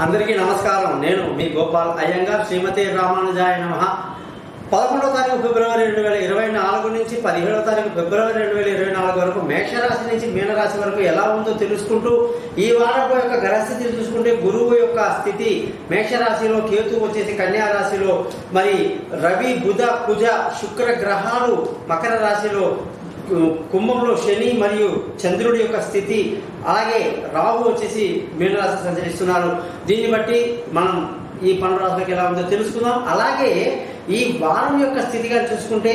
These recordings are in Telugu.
అందరికీ నమస్కారం. నేను మీ గోపాల్ అయ్యంగార్. శ్రీమతి రామానుజాయ నమః. 11వ తారీఖు ఫిబ్రవరి 2024 నుంచి 17వ తారీఖు ఫిబ్రవరి 2024 వరకు మేషరాశి నుంచి మీనరాశి వరకు ఎలా ఉందో తెలుసుకుంటూ, ఈ వారం యొక్క గ్రహస్థితిని చూసుకుంటే గురువు యొక్క స్థితి మేషరాశిలో, కేతు వచ్చేసి కన్యా రాశిలో, మరి రవి బుధ కుజ శుక్ర గ్రహాలు మకర రాశిలో, కుంభంలో శని మరియు చంద్రుడి యొక్క స్థితి, అలాగే రాహు వచ్చేసి మీనరాశి సంచరిస్తున్నారు. దీన్ని బట్టి మనం ఈ 12 రాశులకు ఎలా ఉందో తెలుసుకుందాం. అలాగే ఈ వారం యొక్క స్థితిగా చూసుకుంటే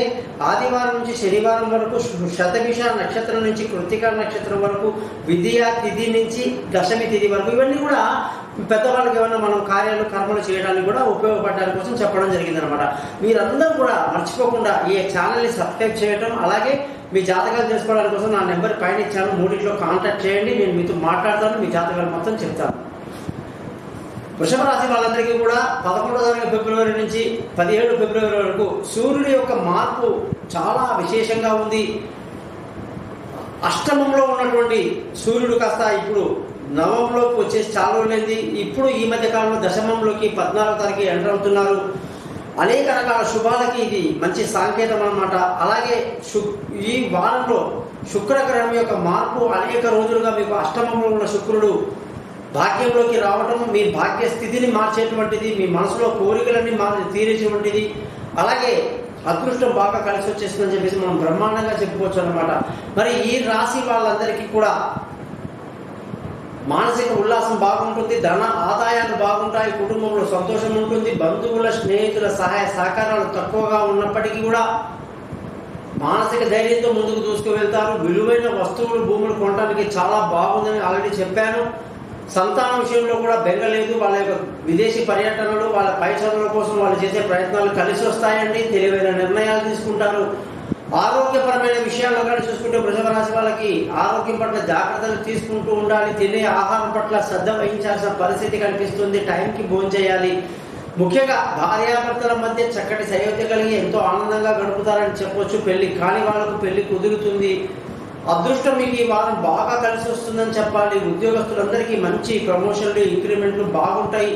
ఆదివారం నుంచి శనివారం వరకు శతభిష నక్షత్రం నుంచి కృత్తిక నక్షత్రం వరకు, విద్యా తిథి నుంచి దశమి తిథి వరకు, ఇవన్నీ కూడా పెద్దవాళ్ళకి ఏమైనా మనం కార్యాలు కర్మలు చేయడానికి కూడా ఉపయోగపడడానికి కోసం చెప్పడం జరిగిందనమాట. మీరందరూ కూడా మర్చిపోకుండా ఈ ఛానల్ని సబ్స్క్రైబ్ చేయడం, అలాగే మీ జాతకాలు చేసుకోవడానికి కోసం నా నెంబర్ పైన ఇచ్చాను, 3 కాంటాక్ట్ చేయండి. నేను మీతో మాట్లాడతాను, మీ జాతకాలు మొత్తం చెప్తాను. వృషభ రాశి వాళ్ళందరికీ కూడా 11వ తారీఖు ఫిబ్రవరి నుంచి 17 ఫిబ్రవరి వరకు సూర్యుడి యొక్క మార్పు చాలా విశేషంగా ఉంది. అష్టమంలో ఉన్నటువంటి సూర్యుడు కాస్త ఇప్పుడు నవంలోకి వచ్చేసి చాలా రోజులైంది. ఇప్పుడు ఈ మధ్య కాలంలో దశమంలోకి 14వ తారీఖు ఎంటర్ అవుతున్నారు. అనేక రకాల శుభాలకి ఇది మంచి సాంకేతం అన్నమాట. అలాగే ఈ వారంలో శుక్రగ్రహం యొక్క మార్పు అనేక రోజులుగా మీకు అష్టమంలో ఉన్న శుక్రుడు భాగ్యంలోకి రావడం, మీ భాగ్య స్థితిని మార్చేటువంటిది, మీ మనసులో కోరికలన్నీ తీరేటువంటిది, అలాగే అదృష్టం బాగా కలిసి వచ్చేస్తుందని చెప్పేసి మనం బ్రహ్మాండంగా చెప్పుకోవచ్చు అన్నమాట. మరి ఈ రాశి వాళ్ళందరికీ కూడా మానసిక ఉల్లాసం బాగుంటుంది, ధన ఆదాయాలు బాగుంటాయి, కుటుంబంలో సంతోషం ఉంటుంది, బంధువుల స్నేహితుల సహాయ సహకారాలు తక్కువగా ఉన్నప్పటికీ కూడా మానసిక ధైర్యంతో ముందుకు దూసుకువెళ్తారు. విలువైన వస్తువులు భూములు కొనడానికి చాలా బాగుందని ఆల్రెడీ చెప్పాను. సంతానం విషయంలో కూడా బెంగలేదు. వాళ్ళ యొక్క విదేశీ పర్యటనలు, వాళ్ళ పై చదువుల కోసం వాళ్ళు చేసే ప్రయత్నాలు కలిసి వస్తాయండి. తెలివైన నిర్ణయాలు తీసుకుంటారు. ఆరోగ్యపరమైన విషయాల్లో కానీ చూసుకుంటే వృషభ రాశి వాళ్ళకి ఆరోగ్యం పట్ల జాగ్రత్తలు తీసుకుంటూ ఉండాలి. తినే ఆహారం పట్ల శ్రద్ధ వహించాల్సిన పరిస్థితి కనిపిస్తుంది. టైంకి భోజనం చేయాలి. ముఖ్యంగా భార్యాభర్తల మధ్య చక్కటి సయోధ్య కలిగి ఎంతో ఆనందంగా గడుపుతారని చెప్పొచ్చు. పెళ్లి కాని వాళ్ళకు పెళ్లి కుదురుతుంది. అదృష్టం మీకు ఈ వారం బాగా కలిసి వస్తుందని చెప్పాలి. ఉద్యోగస్తులందరికీ మంచి ప్రమోషన్లు, ఇంక్రిమెంట్లు బాగుంటాయి.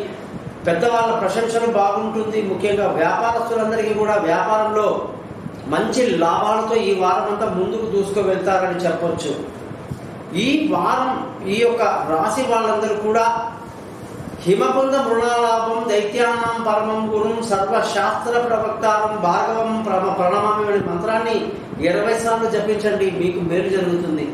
పెద్దవాళ్ళ ప్రశంసలు బాగుంటుంది. ముఖ్యంగా వ్యాపారస్తులందరికీ కూడా వ్యాపారంలో మంచి లాభాలతో ఈ వారం అంతా ముందుకు దూసుకు వెళ్తారని చెప్పొచ్చు. ఈ వారం ఈ యొక్క రాశి వాళ్ళందరూ కూడా హిమకుంద మృణాలాభం దైత్యానాం పరమం గురుం సర్వశాస్త్ర ప్రవక్తారం భార్గవం ప్రణమామి అనే మంత్రాన్ని 20 సార్లు జపించండి, మీకు మేలు జరుగుతుంది.